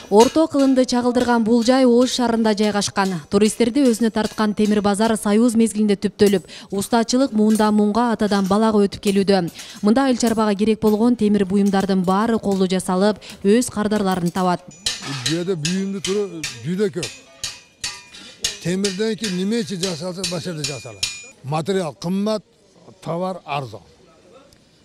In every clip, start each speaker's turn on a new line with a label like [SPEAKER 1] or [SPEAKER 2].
[SPEAKER 1] Орто кылынды чагылдырган бул жай Ош шаарында жайгашкан. Туристтерди өзүнө тарткан темир базар Союз мезгилинде түптөлүп, устачылык муундан муунга атадан балага өтүп келүүдө. Мында айыл чарбага керек болгон темир буюмдардын баары колдо жасалып, өз кардарларын табат.
[SPEAKER 2] Жерде буюмду туру жүдө көп. Темирден кийин неме үчүн жасалса, башка жасалат. Материал кымбат, товар арзан.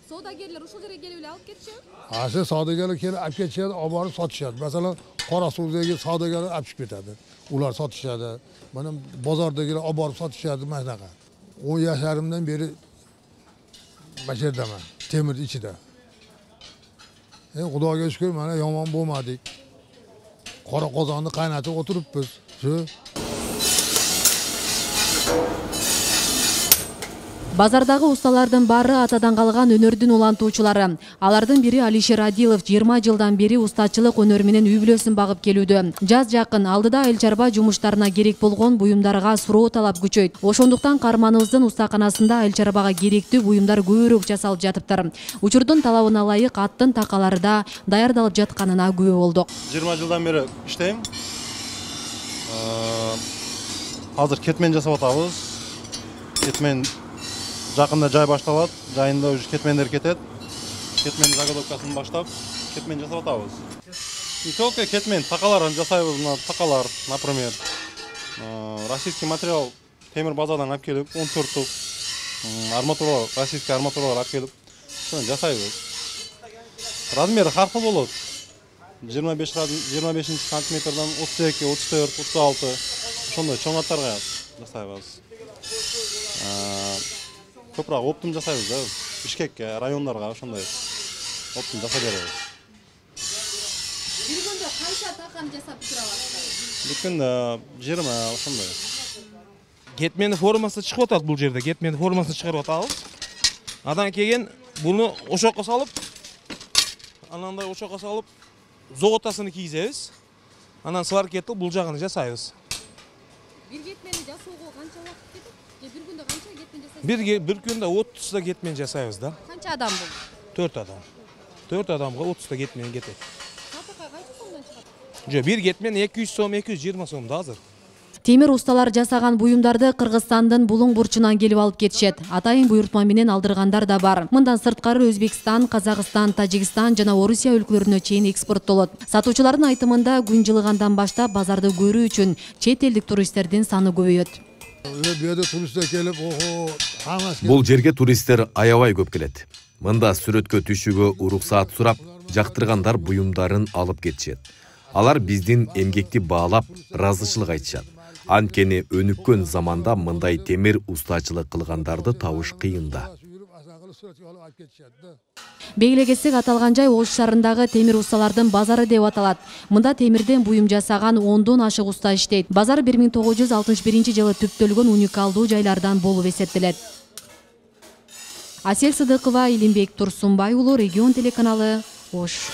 [SPEAKER 1] Саудагерлер ушул жерге келип эле алып кетишеби?
[SPEAKER 2] Aslında savdogarlar kelib olib ketishadi, olib borib sotishadi. Masalan, Qorasuvdagi savdogarlar olib chiqib ketadi. Ular sotishadi. Mana bozordagilar olib borib sotishadi mana shunaqa. 10 yasharimdan beri bashardaman, temir ichida. Xudoga shukr, mana yomon bo'lmadik. Qora qozonni qaynatib o'tiribmiz. Shu
[SPEAKER 1] Базардагы усталардын баары атадан калган өнөрдүн улантуучулары. Алардын бири Алишер Адилов 20 жылдан бери устачылык өнөр менен үй бүлөсүн багып келүүдө. Жаз жакын алдыда айыл чарба жумуштарына керек болгон буюмдарга суроо талап күчөйт. Ошондуктан каарманыбыздын устаканасында айыл чарбага керектүү буюмдар көбүрөөк жасалып жатыптыр. Учурдун талабына ылайык аттын такалары да даярдалып жатканына күбө болдук.
[SPEAKER 3] 20 жылдан бери иштейм. Азыр кетмен жасап атабыз. Кетмен Жақында жай башталат, жайында уже кетмендер кетет. Кетмен заготовкасын баштап, кетмен жасап атабыз. Не только кетмен, такаларын жасайбыз, такалар, например. Российский материал темир базардан алып келип, 14 тук арматура, российский арматуралар алып келип, соны жасайбыз. Размері har xil болот. 25 сантиметрдан 32, 34, 36, ошондой чоң аттарга жасайбыз. Көпүрөөк оптум жасайбыз да. Бишкекке, райондарга ошондой оптум жасап беребиз.
[SPEAKER 1] Бир күндө канча таканы жасап битире аласыздар?
[SPEAKER 3] Бир күндө 20 ошондой.
[SPEAKER 4] Кетмени формасы чыгып атат бул жерде. Кетмени формасын чыгарып атабыз. Андан кийин буну ошокко салып, анандай ошокко салып, зоготасыны кийгизебиз. Анан сварка этип бул жагын жасайбыз.
[SPEAKER 1] Бир кетмени жасоого канча убакыт кетет? Же бир күндө канча кетмен жасайсыз?
[SPEAKER 4] Бир күндө 30 та кетмен жасайбыз да.
[SPEAKER 1] Канча адам бул?
[SPEAKER 4] 4 адам. 4 адамга 30 та кетмен кетет.
[SPEAKER 1] Сатыкка канча сомдон чыгат?
[SPEAKER 4] Жо, бир кетмен 200 сом, 220 сом да азыр.
[SPEAKER 1] Темир усталар жасаган буюмдарды Кыргызстандын булуң бурчунан келип алып кетишет. Атайын буйртма менен алдыргандар да бар. Мындан сырткары Өзбекстан, Казакстан, Тажикстан жана Орусия өлкөлөрүнө чейин экспорттолот. Сатуучулардын айтымында күн жылыгандан баштап базарды көрүү үчүн чет элдик туристтердин саны көбөйөт.
[SPEAKER 5] Бул жерге туристтер аябай көп келет. Мында сүрөткө түшүүгө уруксаат сурап, жактыргандар буюмдарын алып кетишет. Алар биздин эмгекти баалап, ыраазычылык айтышат. Анткени өнүккөн заманда мындай темир устачылык кылгандарды табыш кыйын да.
[SPEAKER 1] Белгилей кетсек, аталган жай Ош шаарындагы темир усталардын базары деп аталат. Мында темирден буюм жасаган 10дон ашык уста иштейт. Базар 1961-жылы түптөлгөн уникалдуу жайлардан болуп эсептелет. Асель Сыдыкова, Илимбек Турсунбай уулу, Регион телеканалы, Ош.